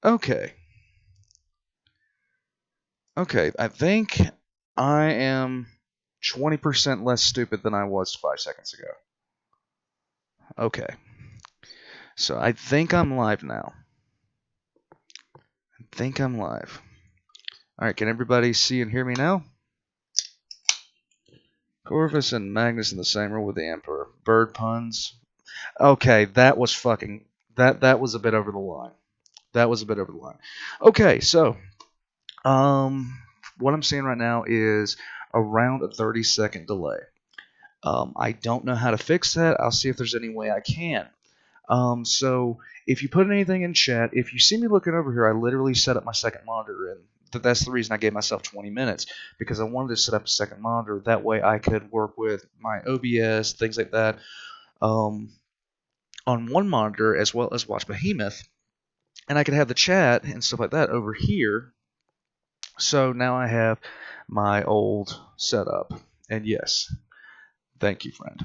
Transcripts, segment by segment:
Okay. Okay, I think I am 20% less stupid than I was 5 seconds ago. Okay. So I think I'm live now. I think I'm live. Alright, can everybody see and hear me now? Corvus and Magnus in the same room with the Emperor. Bird puns. Okay, that was fucking... That was a bit over the line. That was a bit over the line. Okay, so... what I'm seeing right now is around a 30-second delay. I don't know how to fix that. I'll see if there's any way I can. So if you put anything in chat, if you see me looking over here, I literally set up my second monitor, and that's the reason I gave myself 20 minutes, because I wanted to set up a second monitor. That way I could work with my OBS, things like that, on one monitor, as well as watch Behemoth, and I could have the chat and stuff like that over here. So now I have my old setup, and yes, thank you, friend.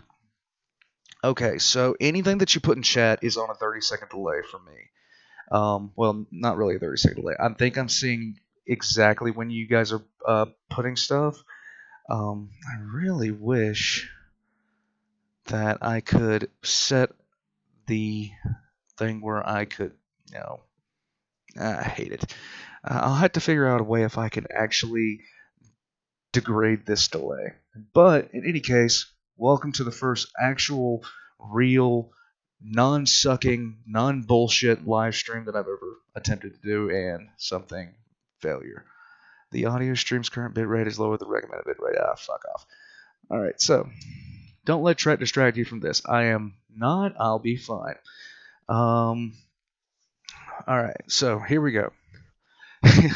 Okay, so anything that you put in chat is on a 30-second delay for me. Well, not really a 30-second delay. I think I'm seeing exactly when you guys are putting stuff. I really wish that I could set the thing where I could, I hate it. I'll have to figure out a way if I can actually degrade this delay. But in any case, welcome to the first actual, real, non-sucking, non-bullshit live stream that I've ever attempted to do, and something failure. The audio stream's current bitrate is lower than the recommended bitrate. Fuck off. Alright, so, don't let Trent distract you from this. I am not, I'll be fine. Alright, so here we go.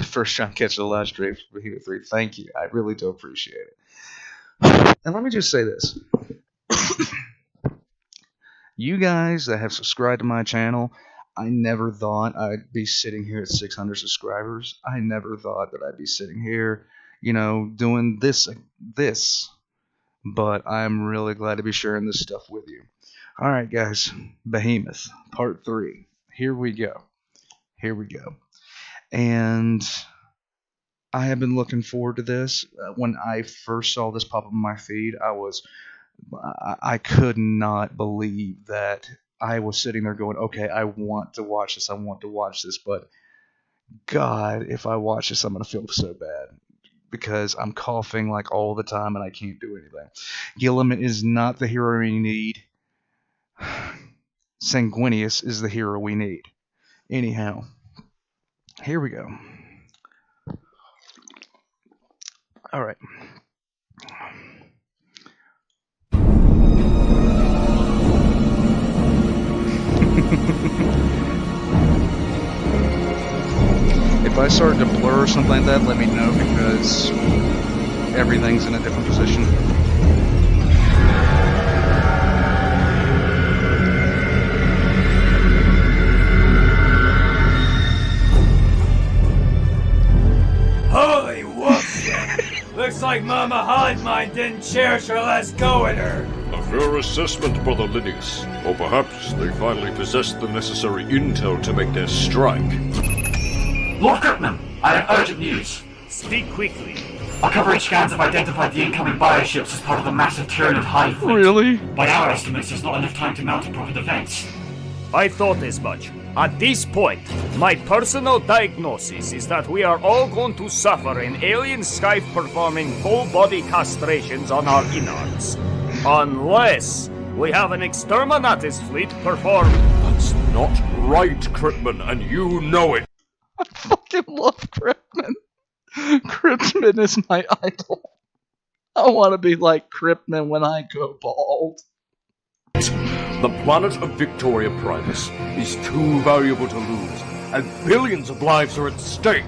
First time catching the live stream for Behemoth 3. Thank you. I really do appreciate it. And let me just say this. You guys that have subscribed to my channel, I never thought I'd be sitting here at 600 subscribers. I never thought that I'd be sitting here, doing this. But I'm really glad to be sharing this stuff with you. Alright, guys. Behemoth, part 3. Here we go. And I have been looking forward to this. When I first saw this pop up on my feed, I could not believe that I was sitting there going, okay, I want to watch this, but God, if I watch this, I'm going to feel so bad, because I'm coughing like all the time and I can't do anything. Gilliam is not the hero we need. Sanguinius is the hero we need. Anyhow, here we go. Alright. If I start to blur or something like that, let me know, because everything's in a different position. Holy whoop! Looks like Mama Hive Mind didn't cherish her last go at her. A fair assessment, Brother Linus. Or perhaps they finally possessed the necessary intel to make their strike. Lord Gripman, I have urgent news. Speak quickly. Our coverage scans have identified the incoming bioships as part of the massive Tyranid Hive fleet. Really? By our estimates, there's not enough time to mount a proper defense. I thought as much. At this point, my personal diagnosis is that we are all going to suffer an alien Scythe performing full-body castrations on our innards. Unless we have an Exterminatus fleet perform... That's not right, Cryptman, and you know it. I fucking love Cryptman. Cryptman is my idol. I want to be like Cryptman when I go bald. The planet of Victoria Primus is too valuable to lose, and billions of lives are at stake.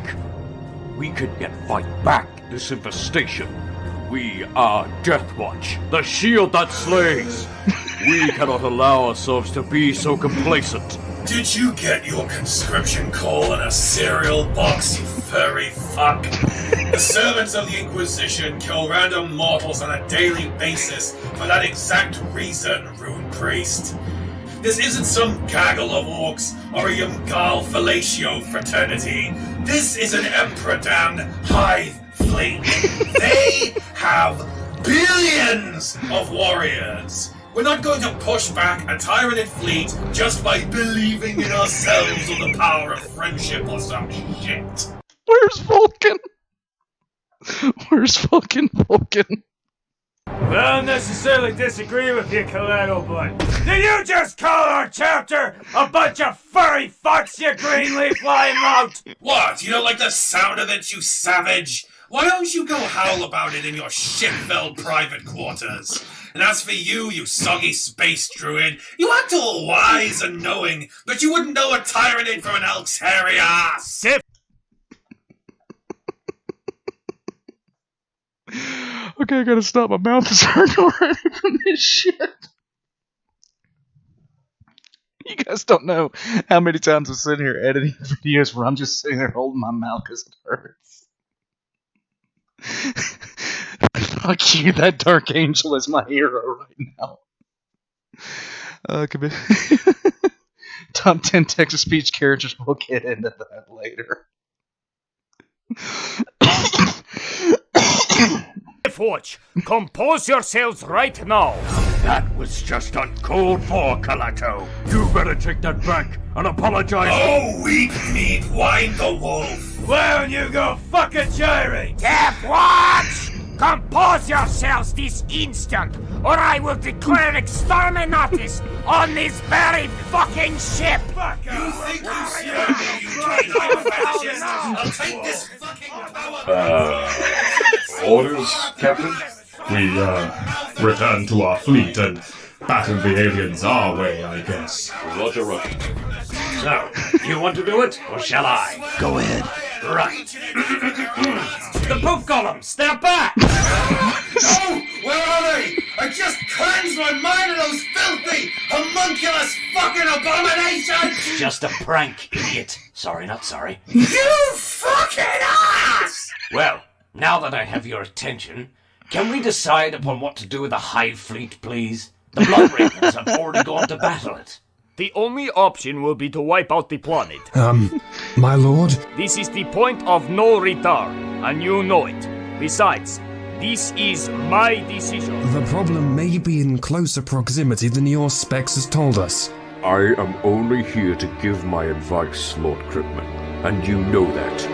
We could yet fight back this infestation. We are Deathwatch, the shield that slays. We cannot allow ourselves to be so complacent. Did you get your conscription call in a cereal box, you furry fuck? The servants of the Inquisition kill random mortals on a daily basis for that exact reason, Rune Priest. This isn't some gaggle of orcs or a Yumgal fellatio fraternity. This is an Emperor-damned Hive fleet. They have billions of warriors. We're not going to push back a Tyranid fleet just by believing in ourselves or the power of friendship or some shit. Where's Vulcan? Where's fucking Vulcan? I don't necessarily disagree with you, Collateral, but did you just call our chapter a bunch of furry fucks, you greenleaf flying lout? What? You don't like the sound of it, you savage? Why don't you go howl about it in your shit-filled private quarters? And as for you, you soggy space druid, you act all wise and knowing, but you wouldn't know a Tyranid from an elk's hairy ass! Okay, I gotta stop. My mouth is hurting already from this shit. You guys don't know how many times I'm sitting here editing videos where I'm just sitting there holding my mouth because it hurts. Fuck you, that Dark Angel is my hero right now. Top 10 text-to-speech characters, we'll get into that later. Watch, compose yourselves right now. That was just uncalled for, Calato. You better take that back and apologize. Oh, weep meat, whine the wolf. Why don't you go fucking gyrate? Death Watch! Compose yourselves this instant, or I will declare exterminatus on this very fucking ship! You think you scare me, you tiny fascist? I'll take this fucking power. Orders, Captain? We, return to our fleet and battle the aliens our way, I guess. Roger, Roger. So, you want to do it, or shall I? Go ahead. Right. The poop golems, they're back! No! Where are they? I just cleansed my mind of those filthy, homunculus fucking abominations! Just a prank, idiot. Sorry, not sorry. You fucking ass! Well, now that I have your attention, can we decide upon what to do with the Hive fleet, please? The Blood Ravens have already gone to battle it. The only option will be to wipe out the planet. My lord? This is the point of no return, and you know it. Besides, this is my decision. The problem may be in closer proximity than your specs has told us. I am only here to give my advice, Lord Cripman, and you know that.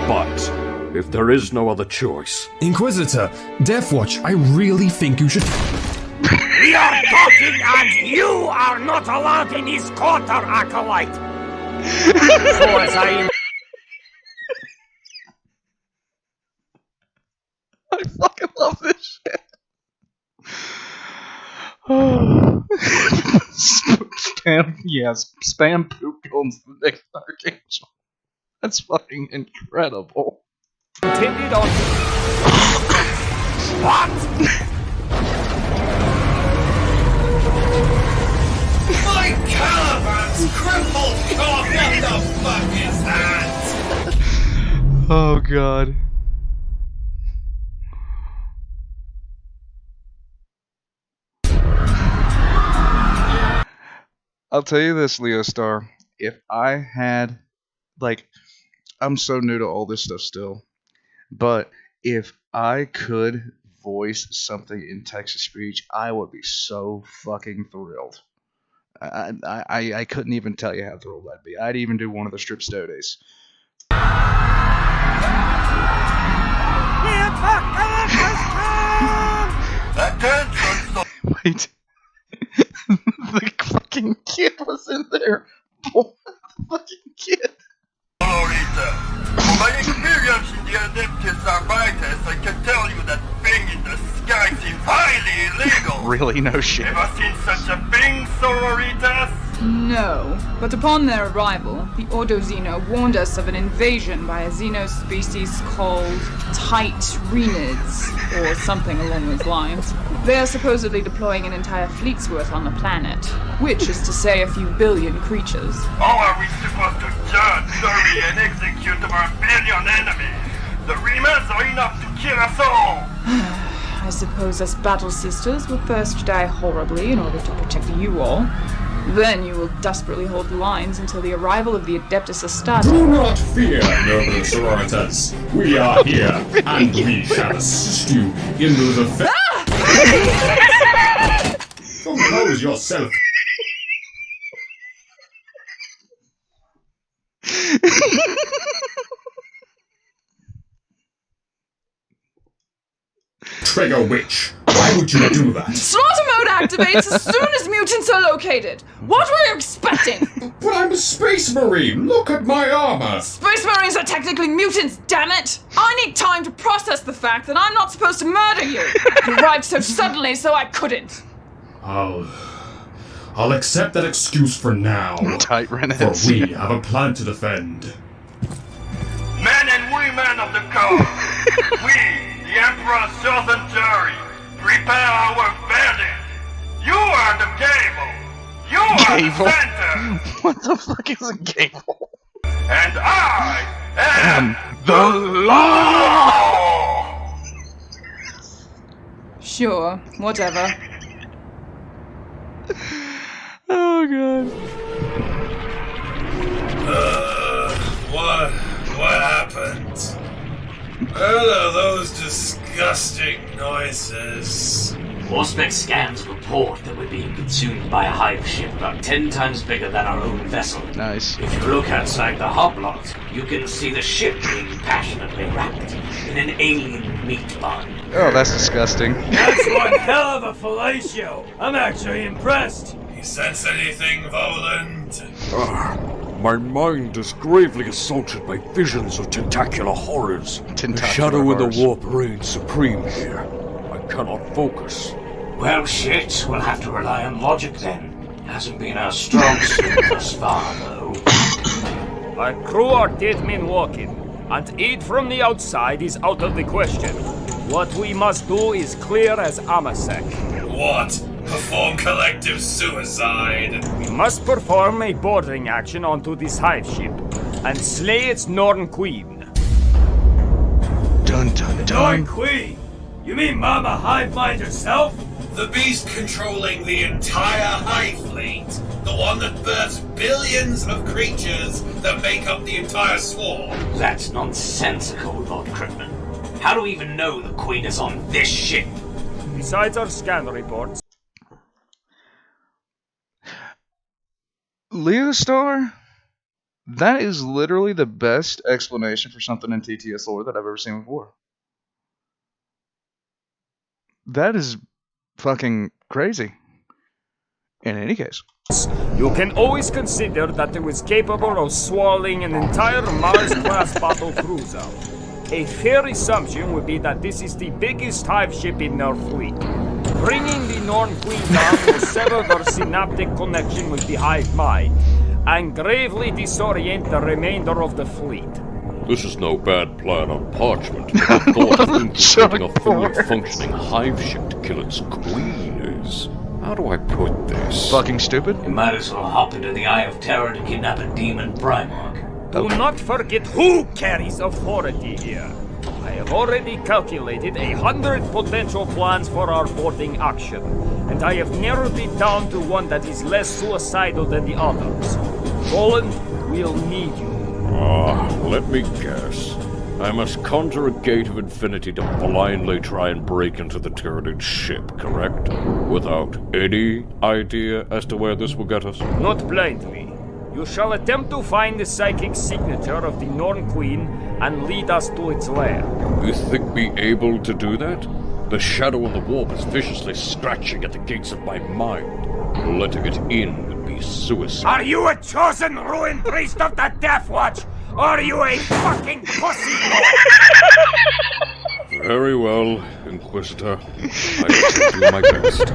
But if there is no other choice... Inquisitor, Deathwatch, I really think you should... We are talking and you are not allowed in his quarter, Acolyte! So as I fucking love this shit. Spam poop golems the next Dark Angel. That's fucking incredible. intended on... What? My Caliban's crippled cock! What the fuck is that? Oh god. I'll tell you this, Leo Star. If I had, like, I'm so new to all this stuff still, but if I could voice something in text-to-speech, I would be so fucking thrilled. I couldn't even tell you how thrilled I'd be. I'd even do one of the strip stories. Wait. The fucking kid was in there. What the fucking kid? From my experience in the Adeptus Arbites, I can tell you that thing in the sky seems highly illegal. Really? No shit. Ever seen such a thing, Sororitas? No, but upon their arrival, the Ordo-Xeno warned us of an invasion by a Xeno species called Tight-Renids, or something along those lines. They are supposedly deploying an entire fleet's worth on the planet, which is to say a few billion creatures. How are we supposed to judge, bury, and execute over 1 billion enemies? The Remas are enough to kill us all! I suppose us battle sisters will first die horribly in order to protect you all. Then you will desperately hold the lines until the arrival of the Adeptus Astartes. Do not fear, noble sororitas. We are here, and we shall assist you in those affairs. Compose yourself. Trigger witch. Why would you do that? Slaughter mode activates as soon as mutants are located. What were you expecting? But I'm a space marine. Look at my armor. Space Marines are technically mutants, damn it! I need time to process the fact that I'm not supposed to murder you. You arrived so suddenly, so I couldn't. I'll accept that excuse for now. Tight For renegades. we have a plan to defend. Men and women of the code, we, the Emperor's chosen jury, prepare our verdict. You are the gable. You are Gable? the center. What the fuck is a gable? And I am The law! Sure, whatever. Oh god. What happened? What are those disgusting noises? Auspex scans report that we're being consumed by a Hive ship about 10 times bigger than our own vessel. Nice. If you look outside the hoplot, you can see the ship being passionately wrapped in an alien meat bun. Oh, that's disgusting. That's one hell of a fellatio. I'm actually impressed. You sense anything, Voland? My mind is gravely assaulted by visions of tentacular horrors. The Tentacular shadow in horrors. the warp reigns supreme here. I cannot focus. Well, shit, we'll have to rely on logic then. Hasn't been our strong suit thus far, though. Our crew are dead men walking, and aid from the outside is out of the question. What we must do is clear as Amasek. What? Perform collective suicide? We must perform a boarding action onto this Hive ship, and slay its Norn Queen. Dun dun Norn dun. Queen? You mean Mama Hive Mind herself? The beast controlling the entire Hive fleet? The one that births billions of creatures that make up the entire swarm? That's nonsensical, Lord Crickman. How do we even know the Queen is on this ship? Besides our scan reports, Leostar? That is literally the best explanation for something in TTS lore that I've ever seen before. That is fucking crazy. In any case. you can always consider that it was capable of swallowing an entire Mars-class battle cruiser. A fair assumption would be that this is the biggest Hive ship in their fleet. Bringing the Norn Queen down will sever their synaptic connection with the Hive mind, and gravely disorient the remainder of the fleet. This is no bad plan on parchment. The thought of infiltrating a fully functioning Hive ship to kill its queen is... How do I put this? Fucking stupid. You might as well hop into the Eye of Terror to kidnap a demon Primarch. Do not forget who carries authority here. I have already calculated 100 potential plans for our boarding action, and I have narrowed it down to one that is less suicidal than the others. Roland, we'll need you. Let me guess. I must conjure a gate of infinity to blindly try and break into the Tyranid ship, correct? Without any idea as to where this will get us? Not blindly. You shall attempt to find the psychic signature of the Norn Queen and lead us to its lair. You think me able to do that? The shadow in the warp is viciously scratching at the gates of my mind. Letting it in would be suicide. Are you a chosen ruined priest of the Death Watch? Or are you a fucking pussy? Very well, Inquisitor. I shall do my best.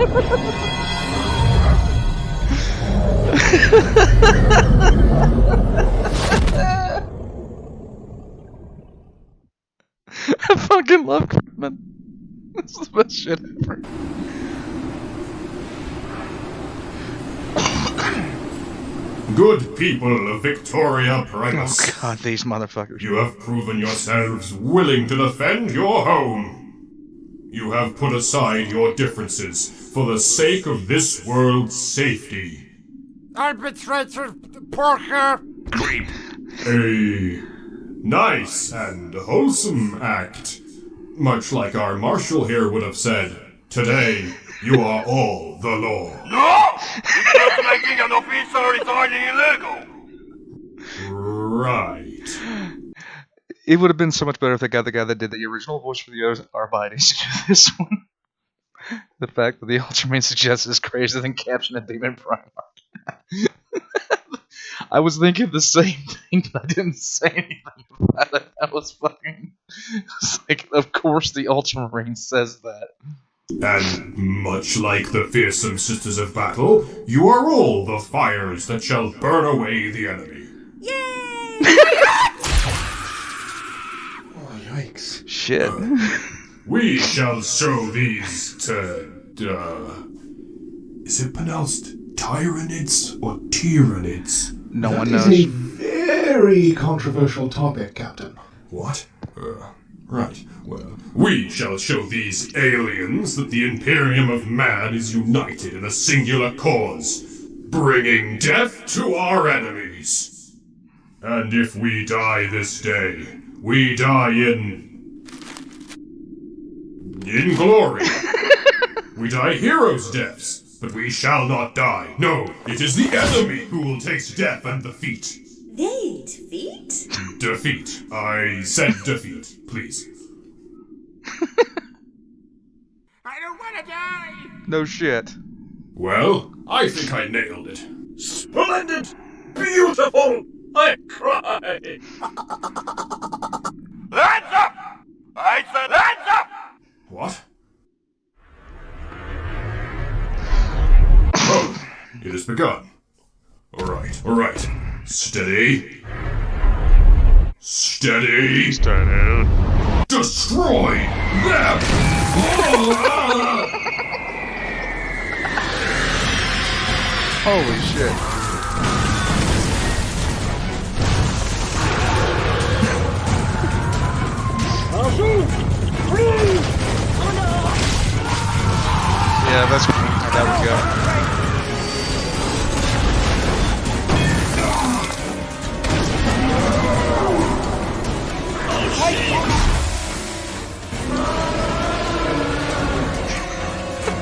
I fucking love Crickman. This is the best shit ever. Good people of Victoria Primus. Oh god, these motherfuckers. You have proven yourselves willing to defend your home. You have put aside your differences for the sake of this world's safety. Arbitrator Porker. A nice and wholesome act. Much like our marshal here would have said, today you are all the law. No! It's not making an officer resigning illegal. Right. It would have been so much better if they got the guy that did the original voice for the Arbites to do this one. The fact that the Ultraman suggests is crazier than caption a demon Primarch. I was thinking the same thing, but I didn't say anything about it. That was fucking... It's like, of course the Ultramarine says that. And much like the fearsome Sisters of Battle, you are all the fires that shall burn away the enemy. Yay! Oh, yikes. Shit. We shall show these to, is it pronounced Tyranids or Tyranids? No one That knows. is a very controversial topic, Captain. What? Right. Well, we shall show these aliens that the Imperium of Man is united in a singular cause, bringing death to our enemies. And if we die this day, we die in glory. We die heroes' deaths, but we shall not die. No, it is the enemy who will taste death and defeat. They defeat? Defeat. I said defeat, please. I don't want to die. No shit. Well, I think I nailed it. Splendid! Beautiful! I cry! Hands up! I said hands up! What? Oh, it has begun. Alright. Steady. Steady. Destroy them! Holy shit. Yeah, that's how that would go.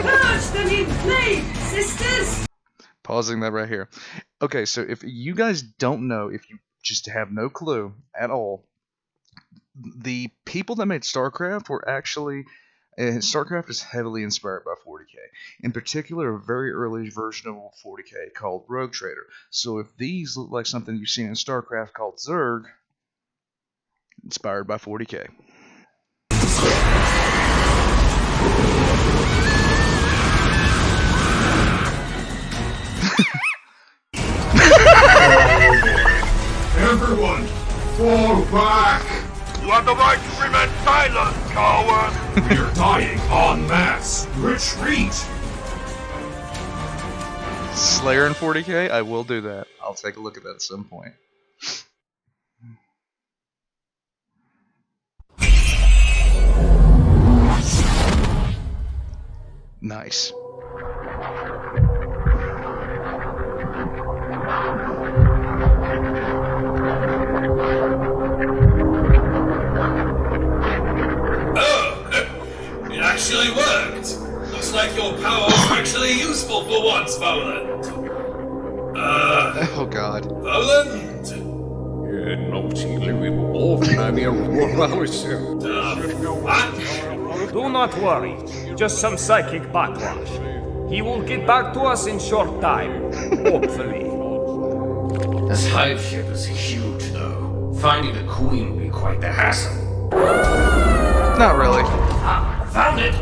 Purge them in flame, sisters! Pausing that right here. Okay, so if you guys don't know, if you just have no clue at all, the people that made StarCraft were actually... StarCraft is heavily inspired by 40k. In particular, a very early version of 40k called Rogue Trader. So if these look like something you've seen in StarCraft called Zerg, inspired by 40k. Everyone, fall back! You have the right to remain silent, coward! We are dying en masse. Retreat! Slayer in 40k? I will do that. I'll take a look at that at some point. Nice. It actually worked! Looks like your power was actually useful for once, Voland. Oh god. Voland? What? Do not worry. Just some psychic backlash. He will get back to us in short time. Hopefully. This Hive ship is huge, though. Finding the queen will be quite the hassle. Not really. Ah, found it!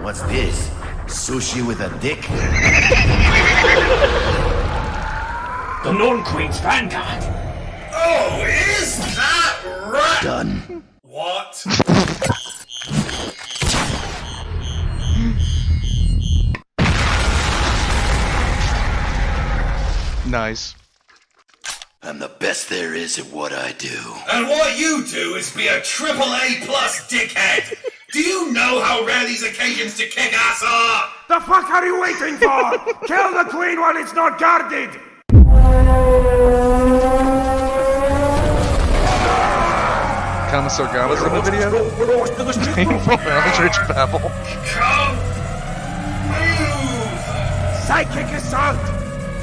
What's this? Sushi with a dick? The Norn Queen's vanguard! Oh, is that right? Done. What? Nice. I'm the best there is at what I do. And what you do is be a AAA plus dickhead! Do you know how rare these occasions to kick ass are? The fuck are you waiting for? Kill the queen while it's not guarded! Kama Sorgama's in the video? Painful Eldritch Babble. Come! Move! Psychic assault!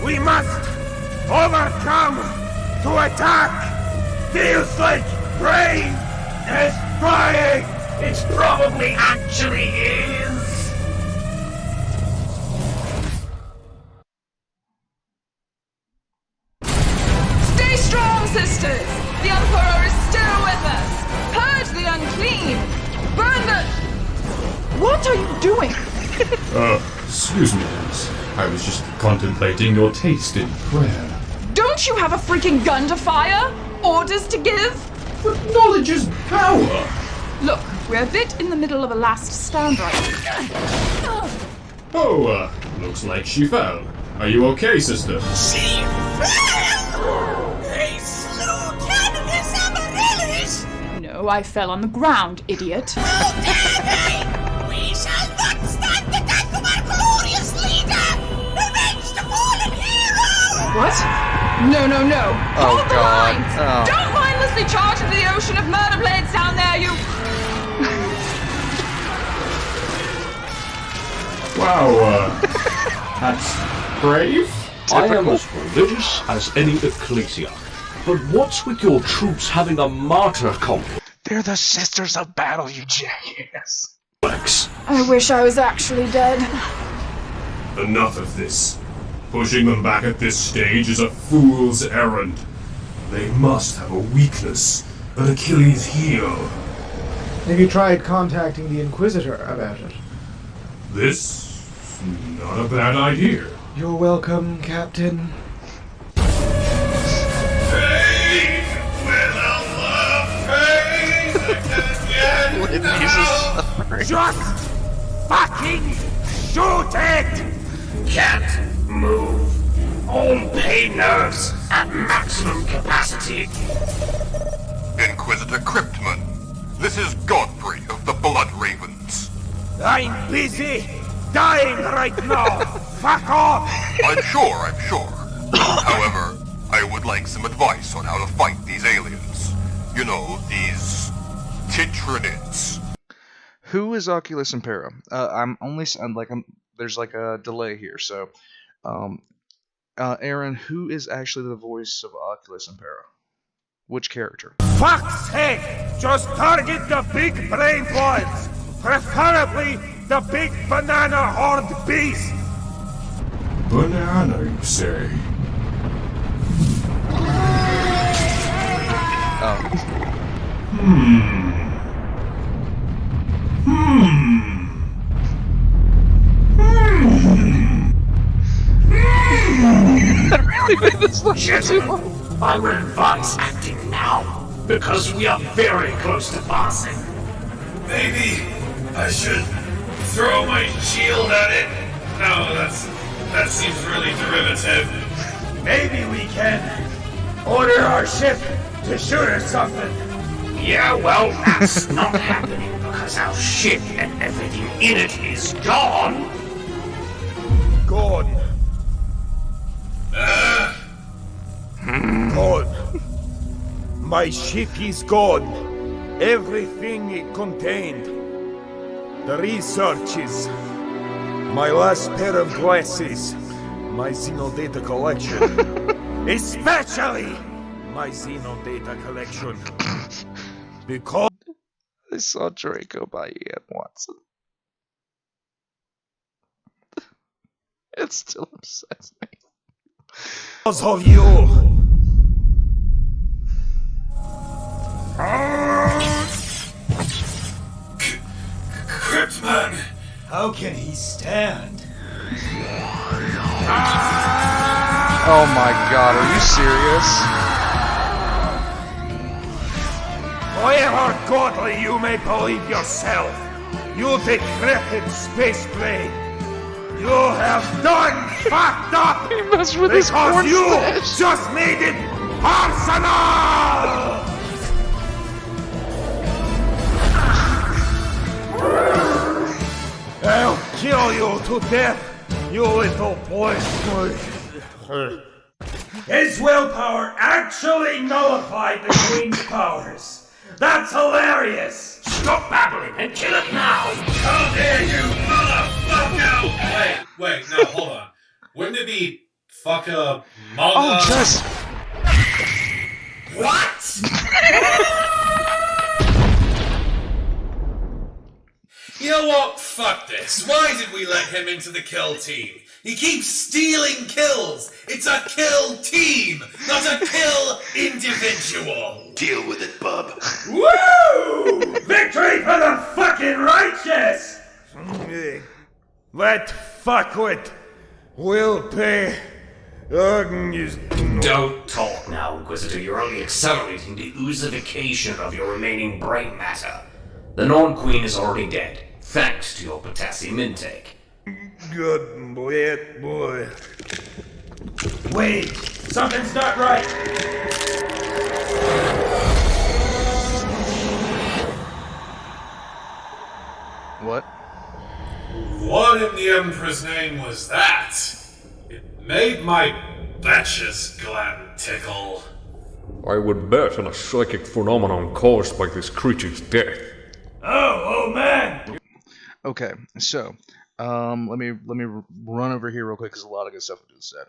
We must overcome to attack! Feels like brain is frying! It probably actually is! Stay strong, sisters! The Emperor is still with us! Purge the unclean! Burn the... What are you doing? Excuse me, miss. I was just contemplating your taste in prayer. Don't you have a freaking gun to fire? Orders to give? But knowledge is power! Look, we're a bit in the middle of a last stand right now. Oh, looks like she fell. Are you okay, sister? She fell! They slew Cannabis Amaryllis! No, I fell on the ground, idiot. How dare they! We shall not stand the death of our glorious leader! Revenge the fallen hero! What? No. Oh, Hold the God. lines! Oh. Don't mindlessly charge into the ocean of murder blades down there, you... Wow, that's brave. I am as religious as any ecclesiarch. But what's with your troops having a martyr complex? They're the Sisters of Battle, you jackass. I wish I was actually dead. Enough of this. Pushing them back at this stage is a fool's errand. They must have a weakness, an Achilles heel. Have you tried contacting the Inquisitor about it? This is not a bad idea. You're welcome, Captain. Pain! With a love pain! Just fucking shoot it! Can't move. All pain nerves at maximum capacity. Inquisitor Cryptman, this is Godfrey of the Blood Ravens. I'm busy dying right now! Fuck off! I'm sure. However, I would like some advice on how to fight these aliens. You know, these Titranids. Who is Oculus Impera? There's like a delay here, so Aaron, who is actually the voice of Oculus Impera? Which character? Fuck's sake! Just target the big brain ones! Preferably the big banana horned beast! Banana, you say? Oh. I really made this look too long. I would advise acting now, because we are very close to passing. Maybe I should throw my shield at it? No, that seems really derivative. Maybe we can order our ship to shoot or something. Yeah, well, that's not happening because our ship and everything in it is gone. Gone. Gone. My ship is gone. Everything it contained. The researches. My last pair of glasses. My Xenodata collection. Especially my Xenodata collection. Because I saw Draco by Ian Watson. It still upsets me. because of you. Cryptman! How can he stand? Oh my god, are you serious? However godly you may believe yourself, you decrepit space blade, you have done fucked up He messed with his because corn you stash. just made it personal! I'll kill you to death, you little boy. His willpower actually nullified the Queen's powers. That's hilarious! Stop babbling and kill it now! How dare you, motherfucker! Wait, no, hold on. Wouldn't it be fucker mother? Oh, just... What? You know what? Fuck this. Why did we let him into the kill team? He keeps stealing kills. It's a kill team, not a kill individual. Deal with it, bub. Woo! Victory for the fucking righteous! That fuckwit will pay. Don't talk now, Inquisitor. You're only accelerating the oozification of your remaining brain matter. The Norn Queen is already dead, thanks to your potassium intake. Good boy. Wait, something's not right. What? What in the Emperor's name was that? It made my Betches gland tickle. I would bet on a psychic phenomenon caused by this creature's death. Oh man! Okay, so let me run over here real quick because a lot of good stuff was just said.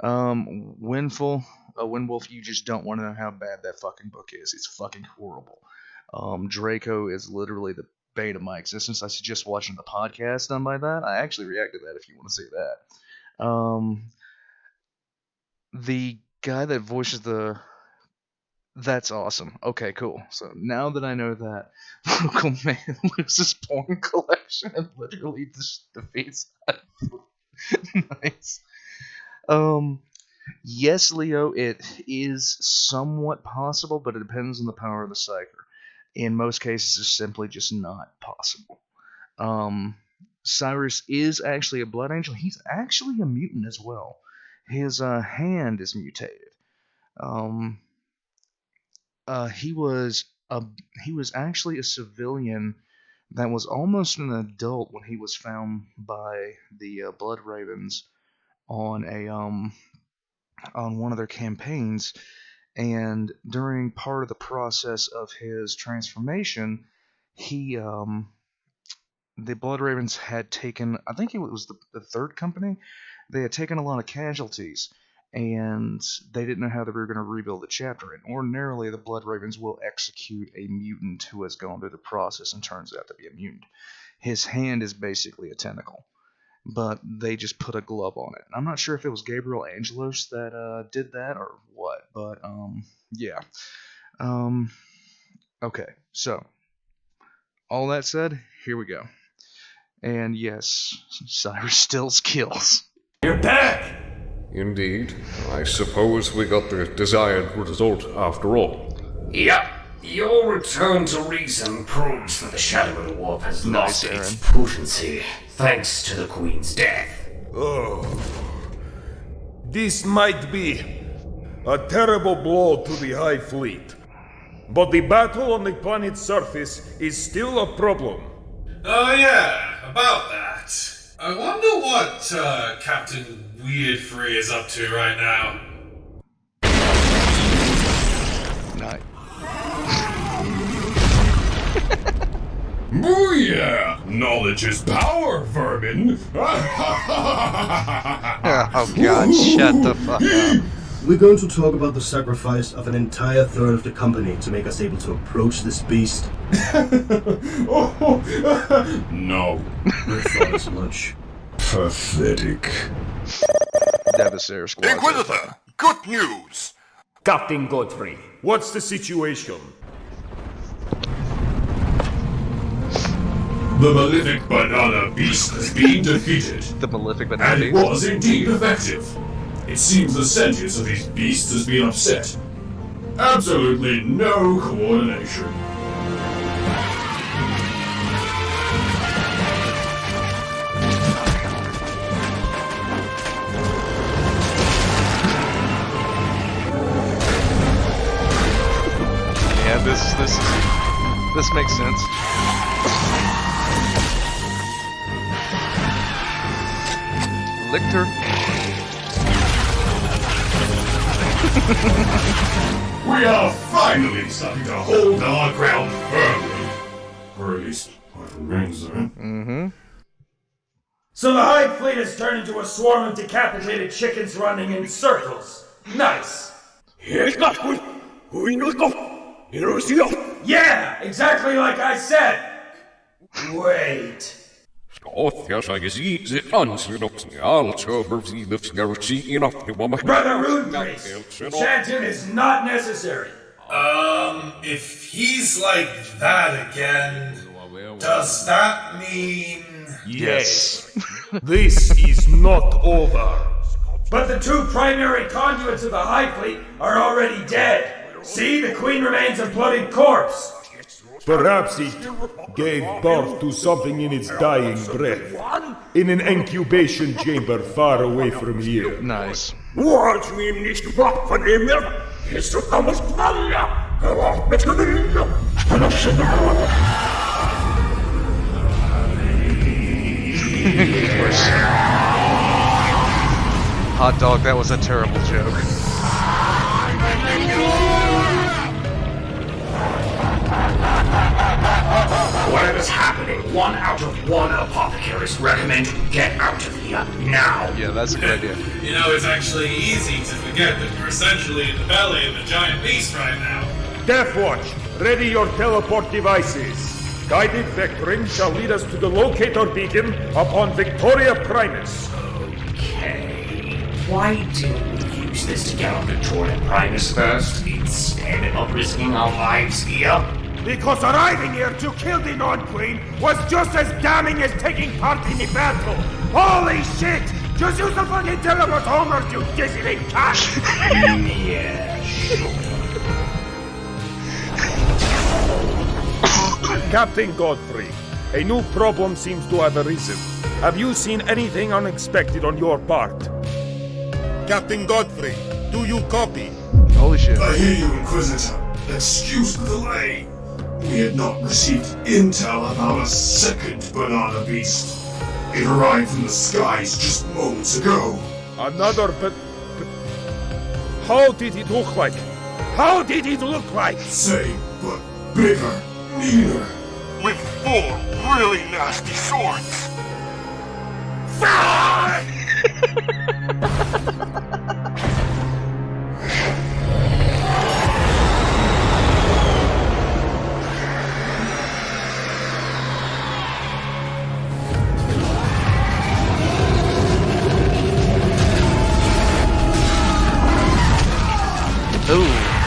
Windwolf, you just don't want to know how bad that fucking book is. It's fucking horrible. Draco is literally the bane of my existence. I suggest watching the podcast done by that. I actually reacted to that if you want to see that. The guy that voices that's awesome. Okay, cool. So now that I know that, local man loses porn collection and literally just defeats Nice. Yes, Leo, it is somewhat possible, but it depends on the power of the Psyker. In most cases, it's simply just not possible. Cyrus is actually a Blood Angel. He's actually a mutant as well. His hand is mutated. He was actually a civilian that was almost an adult when he was found by the Blood Ravens on one of their campaigns, and during part of the process of his transformation, the Blood Ravens had taken, I think it was the third company, they had taken a lot of casualties, and they didn't know how they were going to rebuild the chapter. And ordinarily, the Blood Ravens will execute a mutant who has gone through the process and turns out to be a mutant. His hand is basically a tentacle, but they just put a glove on it. I'm not sure if it was Gabriel Angelos that did that or what, but yeah. Okay, so all that said, here we go. And yes, Cyrus still kills. You're back! Indeed. I suppose we got the desired result after all. Yep. Your return to reason proves that the Shadow of the Warp has lost Aaron. its potency, thanks to the Queen's death. Oh. This might be a terrible blow to the Hive fleet. But the battle on the planet's surface is still a problem. Oh yeah, about that. I wonder what Captain Weirdfree is up to right now. Nice. Booyah! Knowledge is power, vermin! Oh god, shut the fuck up. We're going to talk about the sacrifice of an entire third of the company to make us able to approach this beast. No. I thought as much. Pathetic. Devastator Squad. Inquisitor, good news! Captain Godfrey. What's the situation? The malefic banana beast has been defeated. The malefic banana and it beast? was indeed effective. It seems the sentience of these beasts has been upset. Absolutely no coordination. Yeah, this makes sense. Lictor. We are finally starting to hold our ground firmly. Or at least what remains of it. Mm-hmm. So the Hive fleet has turned into a swarm of decapitated chickens running in circles. Nice. Yeah, exactly like I said. Wait. Brother Rude Priest, chanting is not necessary. If he's like that again, does that mean... Yes. This is not over. But the two primary conduits of the Hive fleet are already dead. See, the Queen remains a bloodied corpse. Perhaps it gave birth to something in its dying breath. In an incubation chamber far away from here. Nice. Hot dog, that was a terrible joke. Whatever's happening, 1 out of 1 apothecaries recommend you get out of here now. Yeah, that's a good idea. You know, it's actually easy to forget that we're essentially in the belly of a giant beast right now. Deathwatch, ready your teleport devices. Guided vectoring shall lead us to the locator beacon upon Victoria Primus. Okay. Why didn't we use this to get on Victoria Primus first, instead of risking our lives here? Because arriving here to kill the Norn Queen was just as damning as taking part in the battle. Holy shit! Just use the fucking teleport homers, you dizzying cat! Yeah, sure. Captain Godfrey, a new problem seems to have arisen. Have you seen anything unexpected on your part? Captain Godfrey, do you copy? Holy shit. I hear you, Inquisitor. Excuse the delay. We had not received intel about a second banana beast. It arrived from the skies just moments ago. Another How did it look like? How did it look like? Same, but bigger, meaner. With 4 really nasty swords.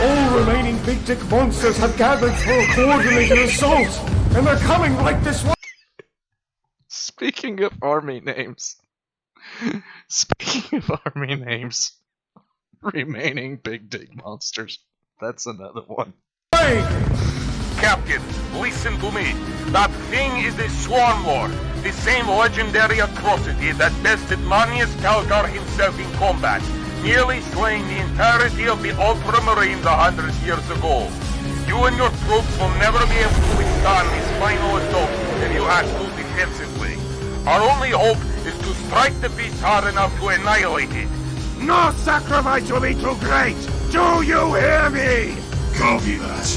All remaining big dick monsters have gathered for a coordinated assault, and they're coming like this one. Speaking of army names. Remaining big dig monsters. That's another one. Captain, listen to me. That thing is the Swarm Lord, the same legendary atrocity that bested Manius Calgar himself in combat, nearly slaying the entirety of the Ultramarines 100 years ago. You and your troops will never be able to withstand this final assault if you act too defensively. Our only hope is to strike the beast hard enough to annihilate it. No sacrifice will be too great! Do you hear me? Copy that.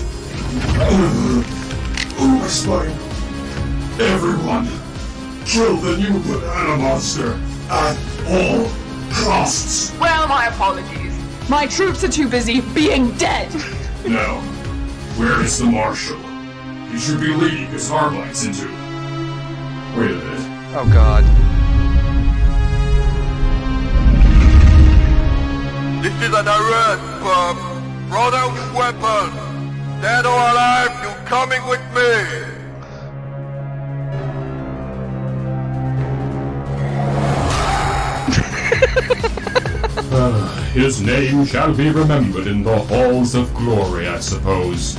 My spine. Everyone, kill the new banana monster at all costs. Well, my apologies. My troops are too busy being dead. Now, where is the Marshal? He should be leading his Harbites into... Wait a minute. Oh god. This is an arrest, Bob. Brought out your weapon. Dead or alive, you're coming with me. His name shall be remembered in the halls of glory, I suppose.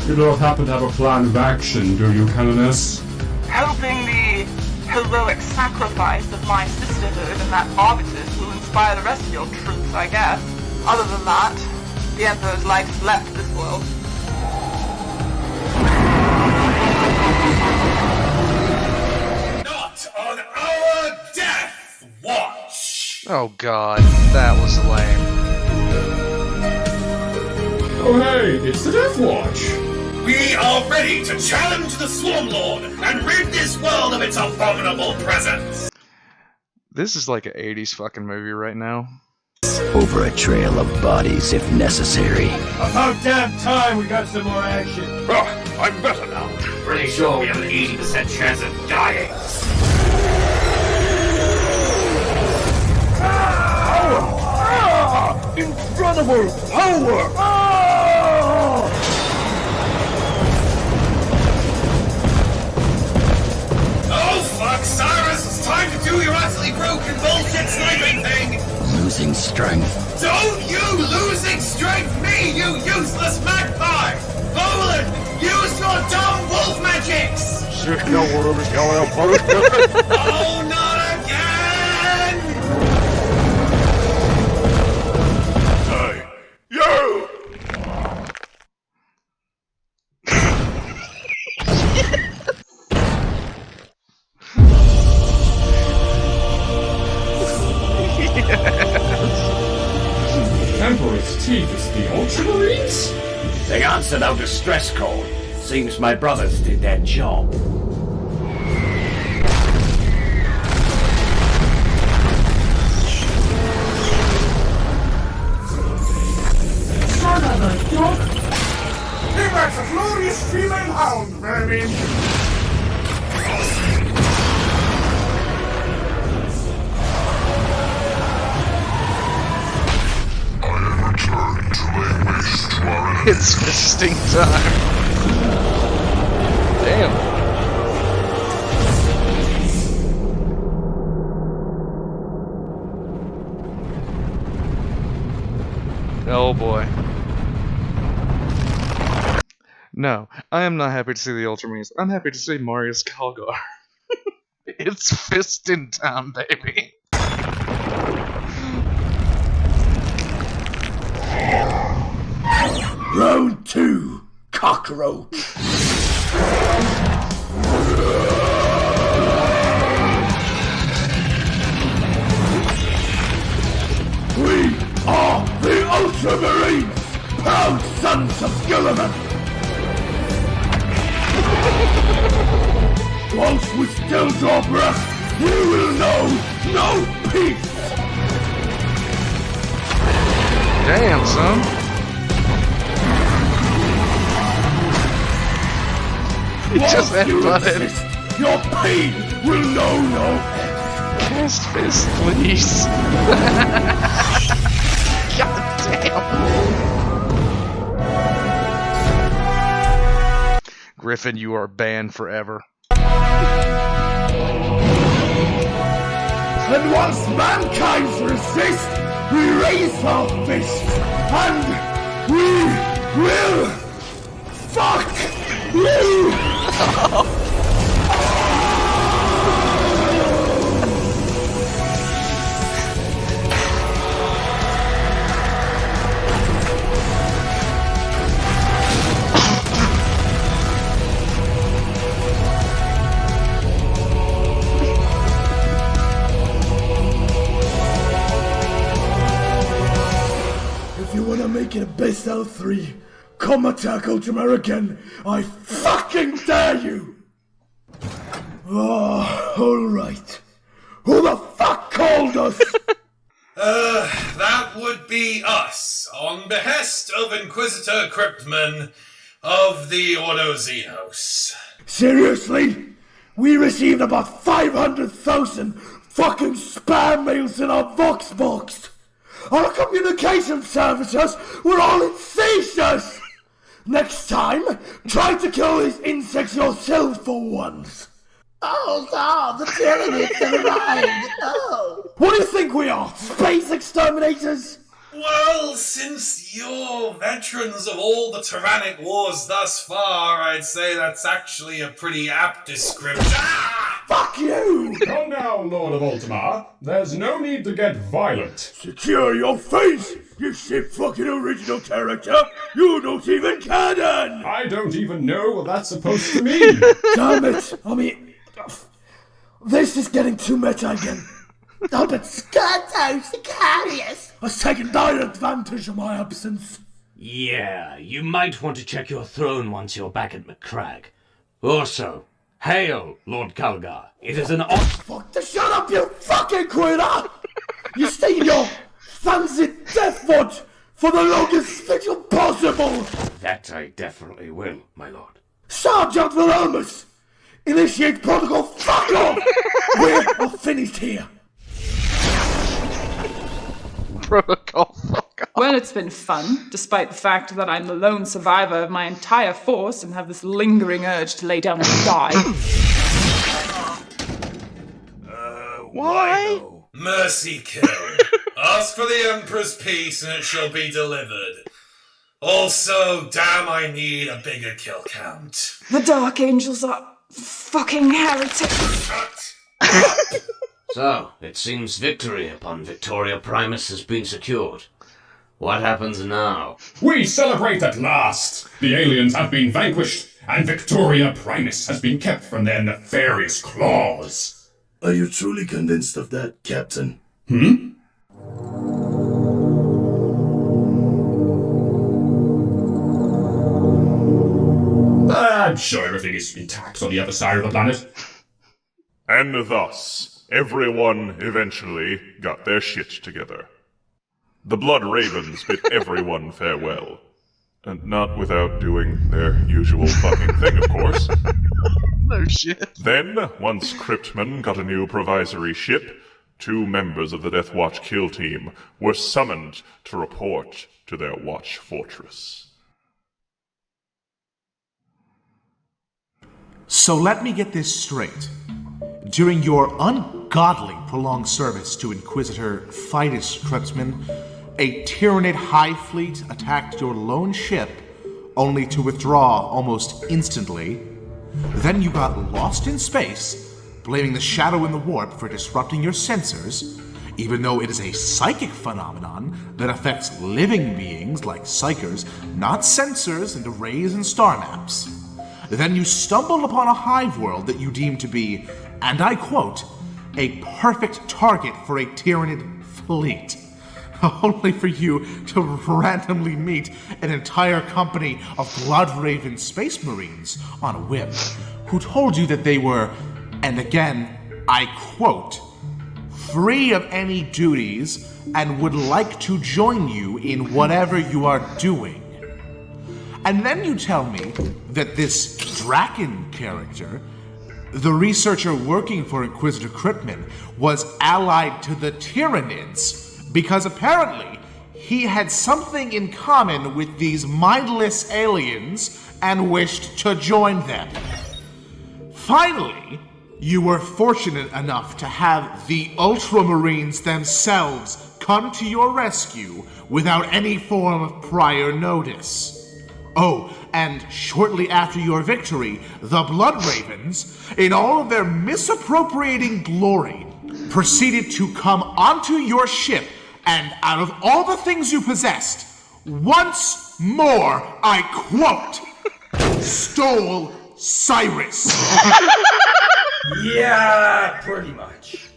You don't happen to have a plan of action, do you, Canoness? Helping the heroic sacrifice of my sisterhood and that Arbitus will inspire the rest of your troops, I guess. Other than that, the Emperor's life has left this world. Not on our death watch! Oh god, that was lame. Oh hey, it's the Death Watch! We are ready to challenge the Swarm Lord and rid this world of its abominable presence! This is like an 80s fucking movie right now. Over a trail of bodies if necessary. About damn time we got some more action. I'm better now. Pretty sure we have an 80% chance of dying. Incredible power! Oh fuck, Cyrus, it's time to do your utterly broken bullshit sniping thing! Losing strength. Don't you losing strength me, you useless magpie! Volan, use your dumb wolf magics! Oh, not again! Hey, you! Emperor's teeth is the Ultramarines? They answered our distress call. Seems my brothers did their job. Son of a dog! That's a glorious female hound, vermin! It's fisting time. Damn. Oh boy. No, I am not happy to see the Ultramarines. I'm happy to see Marius Calgar. It's fisting time, baby. Round 2, cockroach. We are the Ultramarines, proud sons of Gilliman. Whilst we still draw breath, we will know no peace. Damn, son. He just headbutted. Your pain will know no end. Cast fist, please. God damn. Griffin, you are banned forever. And once mankind resist, we raise our fists, and we will fuck you! If you wanna make it a best out of 3, come attack Ultramar again. I fucking dare you! Oh, alright. Who the fuck called us? That would be us, on behest of Inquisitor Cryptman of the Ordo Xenos. Seriously? We received about 500,000 fucking spam mails in our Vox box. Our communication services were all in seizures. Next time, try to kill these insects yourself for once. Oh no, the Tyranids have arrived! Oh! What do you think we are? Space exterminators? Well, since you're veterans of all the tyrannic wars thus far, I'd say that's actually a pretty apt description. Ah! Fuck you! Calm down, Lord of Ultima. There's no need to get violent. Secure your face, you shit fucking original character! You don't even canon! I don't even know what that's supposed to mean. Damn it! I mean, this is getting too meta again. Oh, but Scarto, Sicarius! has taken dire advantage of my absence. Yeah, you might want to check your throne once you're back at McCrag. Also, hail, Lord Kalgar. It is an honor. Fuck the shut up, you fucking quitter! You stay in your fancy death watch for the longest schedule possible! That I definitely will, my lord. Sergeant Vilhelmus! Initiate protocol, fuck off! We're all finished here. Protocol, fuck off. Well, it's been fun, despite the fact that I'm the lone survivor of my entire force and have this lingering urge to lay down and die. Why? Mercy kill. Ask for the Emperor's peace and it shall be delivered. Also, damn, I need a bigger kill count. The Dark Angels are fucking heretics. So, it seems victory upon Victoria Primus has been secured. What happens now? We celebrate at last! The aliens have been vanquished, and Victoria Primus has been kept from their nefarious claws. Are you truly convinced of that, Captain? I'm sure everything is intact on the other side of the planet. And thus, everyone eventually got their shit together. The Blood Ravens bid everyone farewell. And not without doing their usual fucking thing, of course. No shit. Then, once Cryptman got a new provisory ship, 2 members of the Death Watch kill team were summoned to report to their watch fortress. So let me get this straight. During your ungodly prolonged service to Inquisitor Fidus Krebsman, a Tyranid Hive fleet attacked your lone ship, only to withdraw almost instantly. Then you got lost in space, blaming the shadow in the warp for disrupting your sensors, even though it is a psychic phenomenon that affects living beings like psychers, not sensors and arrays and star maps. Then you stumbled upon a hive world that you deemed to be, and I quote, a perfect target for a Tyranid fleet. Only for you to randomly meet an entire company of Bloodraven Space Marines on a whim, who told you that they were, and again, I quote, free of any duties and would like to join you in whatever you are doing. And then you tell me that this Draken character, the researcher working for Inquisitor Cryptman, was allied to the Tyranids because apparently he had something in common with these mindless aliens and wished to join them. Finally, you were fortunate enough to have the Ultramarines themselves come to your rescue without any form of prior notice. Oh, and shortly after your victory, the Bloodravens, in all of their misappropriating glory, proceeded to come onto your ship and, out of all the things you possessed, once more, I quote, stole Cyrus. Yeah, pretty much.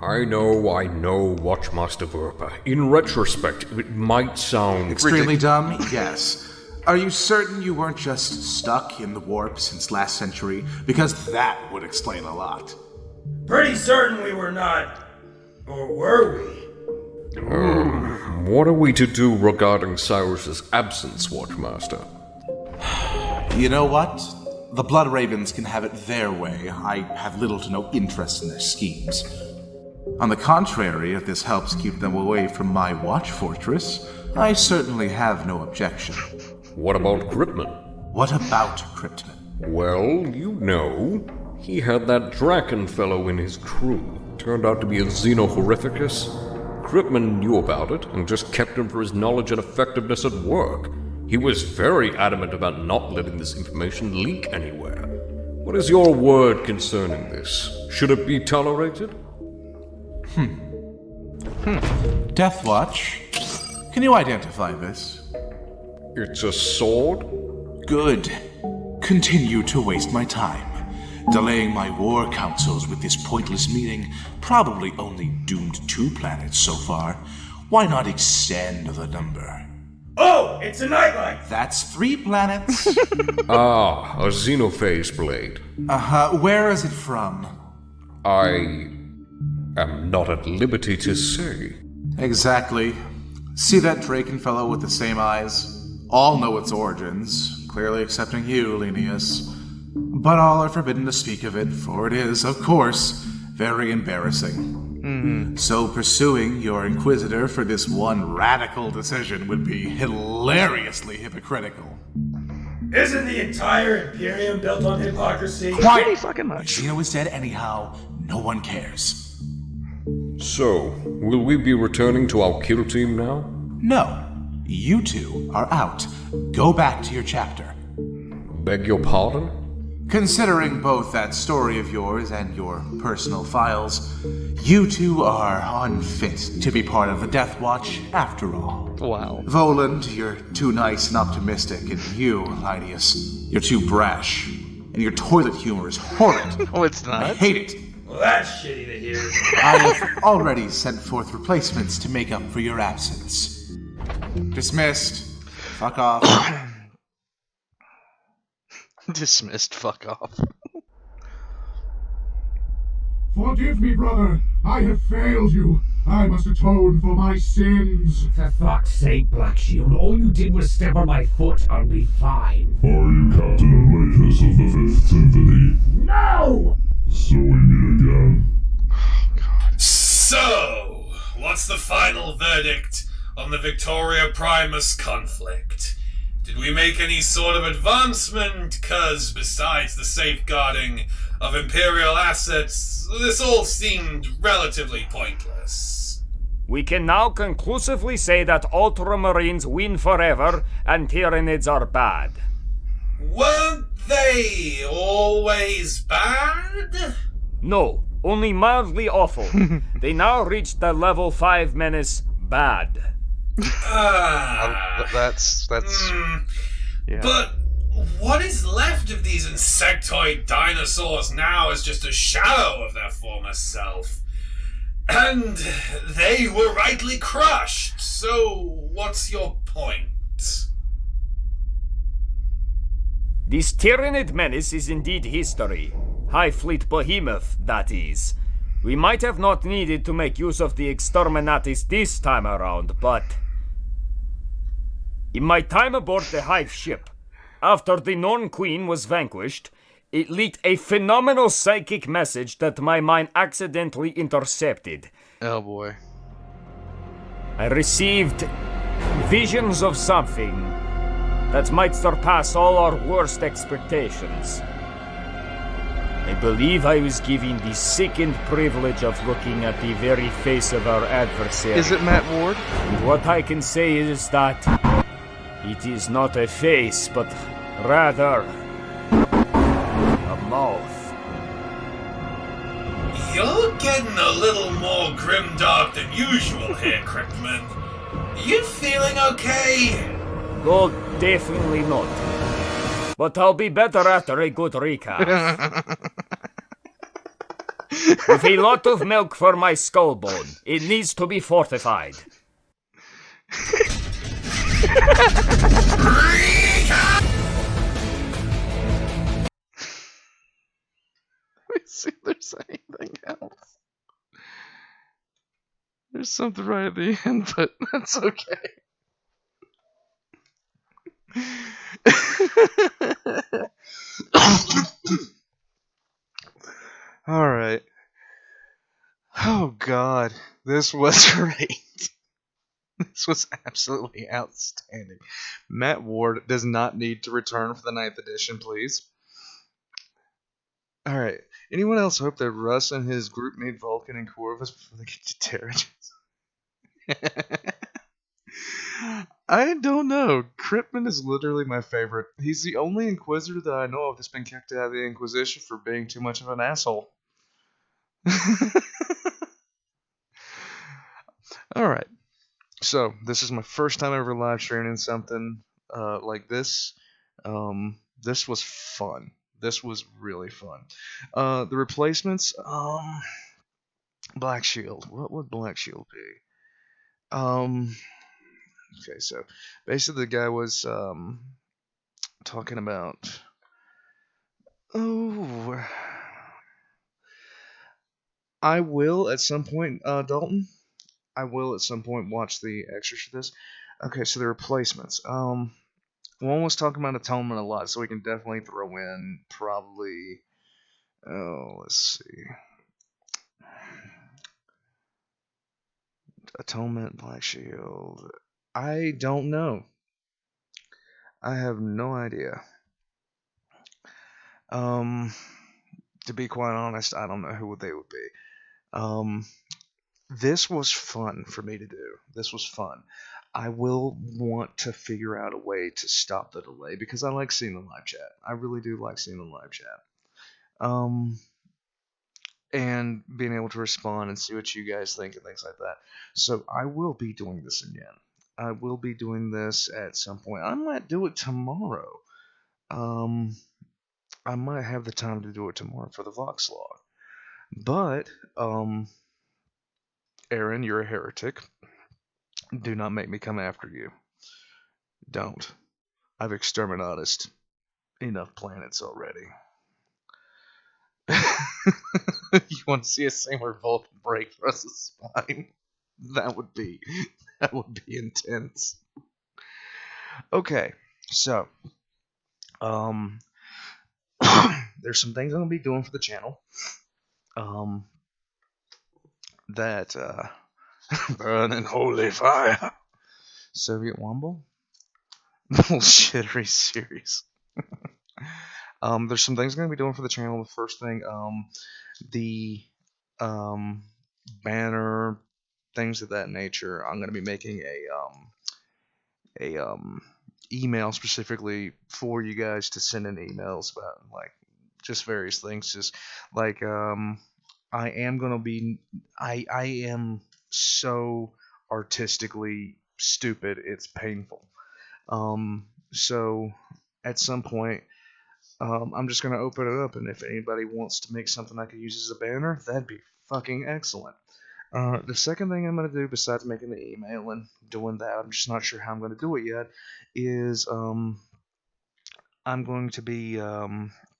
I know, Watchmaster Verpa. In retrospect, it might sound Extremely dumb, yes. Are you certain you weren't just stuck in the warp since last century? Because that would explain a lot. Pretty certain we were not. Or were we? What are we to do regarding Cyrus's absence, Watchmaster? You know what? The Bloodravens can have it their way. I have little to no interest in their schemes. On the contrary, if this helps keep them away from my watch fortress, I certainly have no objection. What about Cryptman? What about Cryptman? Well, you know, he had that Draken fellow in his crew. Turned out to be a Xenohorrificus. Cryptman knew about it and just kept him for his knowledge and effectiveness at work. He was very adamant about not letting this information leak anywhere. What is your word concerning this? Should it be tolerated? Deathwatch, can you identify this? It's a sword? Good. Continue to waste my time. Delaying my war councils with this pointless meeting probably only doomed 2 planets so far. Why not extend the number? Oh, it's a nightlight! That's 3 planets. Ah, a xenophase blade. Where is it from? I am not at liberty to say. Exactly. See that Draken fellow with the same eyes? All know its origins, clearly excepting you, Linnaeus. But all are forbidden to speak of it, for it is, of course, very embarrassing. So pursuing your Inquisitor for this one radical decision would be hilariously hypocritical. Isn't the entire Imperium built on hypocrisy? Quiet! Fucking much. Zeno is dead anyhow. No one cares. So, will we be returning to our kill team now? No. You two are out. Go back to your chapter. Beg your pardon? Considering both that story of yours and your personal files, you two are unfit to be part of the Death Watch after all. Wow. Voland, you're too nice and optimistic, and you, Lydius, you're too brash. And your toilet humor is horrid. Oh, it's not? I hate it. Well, that's shitty to hear. I have already sent forth replacements to make up for your absence. Dismissed. Fuck off. Dismissed, fuck off. Forgive me, brother. I have failed you. I must atone for my sins. For fuck's sake, Black Shield, all you did was step on my foot. I'll be fine. Are you Captain and Witness of the 5th Symphony? No! So we meet again. So, what's the final verdict on the Victoria Primus conflict? Did we make any sort of advancement? 'Cause besides the safeguarding of Imperial assets, this all seemed relatively pointless. We can now conclusively say that Ultramarines win forever and Tyranids are bad. Weren't they always bad? No, only mildly awful. They now reached the level 5 menace bad. That's yeah. But what is left of these insectoid dinosaurs now is just a shadow of their former self. And they were rightly crushed, so what's your point? This Tyranid menace is indeed history. Hive Fleet Behemoth, that is. We might have not needed to make use of the Exterminatis this time around, but... In my time aboard the Hive ship, after the Norn Queen was vanquished, it leaked a phenomenal psychic message that my mind accidentally intercepted. Oh boy. I received visions of something that might surpass all our worst expectations. I believe I was given the sickened privilege of looking at the very face of our adversary. Is it Matt Ward? And what I can say is that it is not a face, but rather a mouth. You're getting a little more grimdark than usual here, Cryptman. You feeling okay? Oh, definitely not. But I'll be better after a good recap. With a lot of milk for my skull bone. It needs to be fortified. Let me see if there's anything else. There's something right at the end, but that's okay. Alright. Oh god. This was great. This was absolutely outstanding. Matt Ward does not need to return for the 9th edition, please. Alright. Anyone else hope that Russ and his group made Vulcan and Corvus before they get to Terrigen? I don't know. Cryptman is literally my favorite. He's the only Inquisitor that I know of that's been kicked out of the Inquisition for being too much of an asshole. Alright. So, this is my first time ever live streaming something like this. This was fun. This was really fun. The replacements, Black Shield. What would Black Shield be? Okay, so basically the guy was talking about. Oh, I will at some point, Dalton. I will at some point watch the extras for this. Okay, so the replacements. One was talking about atonement a lot, so we can definitely throw in probably. Oh, let's see. Atonement, Black Shield. I don't know. I have no idea. To be quite honest, I don't know who they would be. This was fun for me to do. This was fun. I will want to figure out a way to stop the delay because I like seeing the live chat. I really do like seeing the live chat. And being able to respond and see what you guys think and things like that. So I will be doing this again. I will be doing this at some point. I might do it tomorrow. I might have the time to do it tomorrow for the Vox log. But, Aaron, you're a heretic. Do not make me come after you. Don't. I've exterminated enough planets already. You want to see a singular Vulcan break for us spine? That would be intense. Okay, so there's some things I'm gonna be doing for the channel. That burning holy fire. Soviet Womble? Bullshittery series. There's some things I'm gonna be doing for the channel. The first thing, the banner, things of that nature. I'm gonna be making a email specifically for you guys to send in emails about like just various things. Just like I am gonna be I am so artistically stupid it's painful. So at some point I'm just gonna open it up, and if anybody wants to make something I could use as a banner, that'd be fucking excellent. The second thing I'm going to do, besides making the email and doing that, I'm just not sure how I'm going to do it yet, is I'm going to be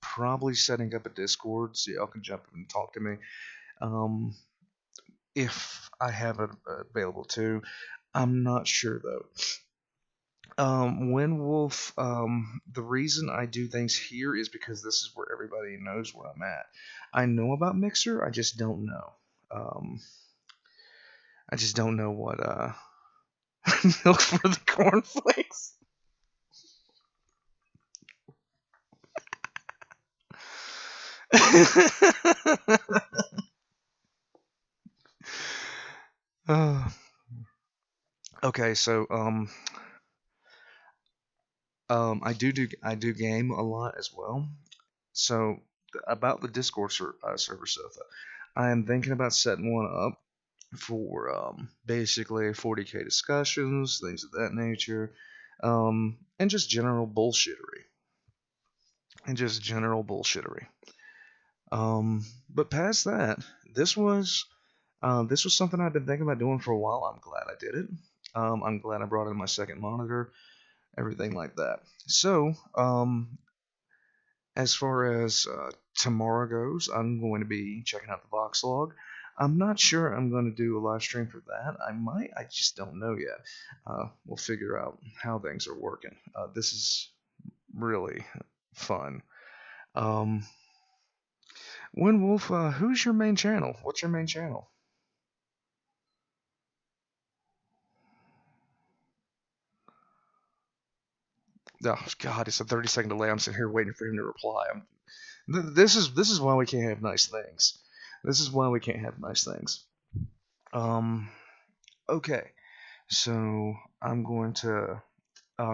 probably setting up a Discord so y'all can jump in and talk to me. If I have it available too. I'm not sure though. When Wolf, the reason I do things here is because this is where everybody knows where I'm at. I know about Mixer, I just don't know. I just don't know what milk for the cornflakes. Okay, so I do game a lot as well. So about the Discord server stuff, I am thinking about setting one up for basically 40k discussions, things of that nature, and just general bullshittery. But past that, this was something I've been thinking about doing for a while. I'm glad I did it. I'm glad I brought in my second monitor, everything like that. So, as far as tomorrow goes, I'm going to be checking out the Vox log. I'm not sure I'm going to do a live stream for that. I might. I just don't know yet. We'll figure out how things are working. This is really fun. Wolf, who's your main channel? What's your main channel? Oh God, it's a 30-second delay. I'm sitting here waiting for him to reply. This is why we can't have nice things. This is why we can't have nice things. Okay, so I'm going to.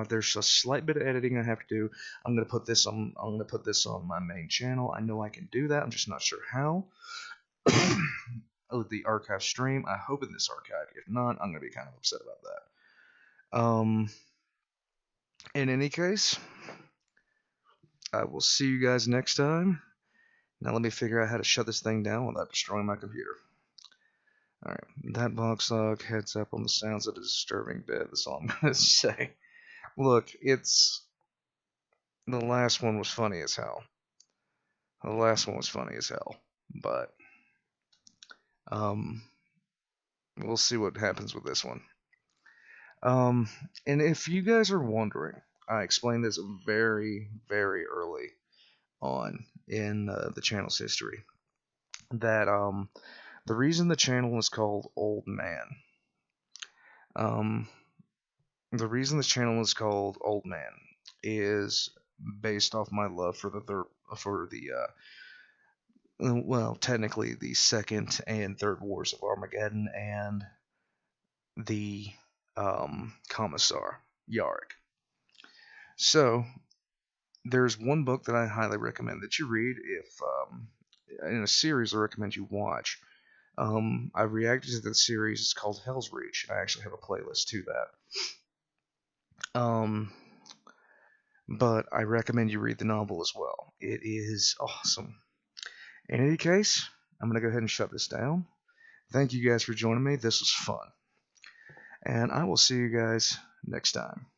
There's a slight bit of editing I have to do. I'm gonna put this on. I'm gonna put this on my main channel. I know I can do that. I'm just not sure how. Oh, the archive stream. I hope in this archive. If not, I'm gonna be kind of upset about that. In any case, I will see you guys next time. Now let me figure out how to shut this thing down without destroying my computer. Alright, that box log heads up on the sounds of a disturbing bit. That's all I'm gonna say. Look, it's... The last one was funny as hell. But, we'll see what happens with this one. And if you guys are wondering, I explained this very, very early on in the channel's history, that, the reason the channel is called Old Man, the reason this channel is called Old Man is based off my love for well, technically the second and third wars of Armageddon and the Commissar Yarg. So there's one book that I highly recommend that you read. If in a series I recommend you watch. I reacted to the series. It's called Hell's Reach, and I actually have a playlist to that. But I recommend you read the novel as well. It is awesome. In any case, I'm going to go ahead and shut this down. Thank you guys for joining me. This was fun. And I will see you guys next time.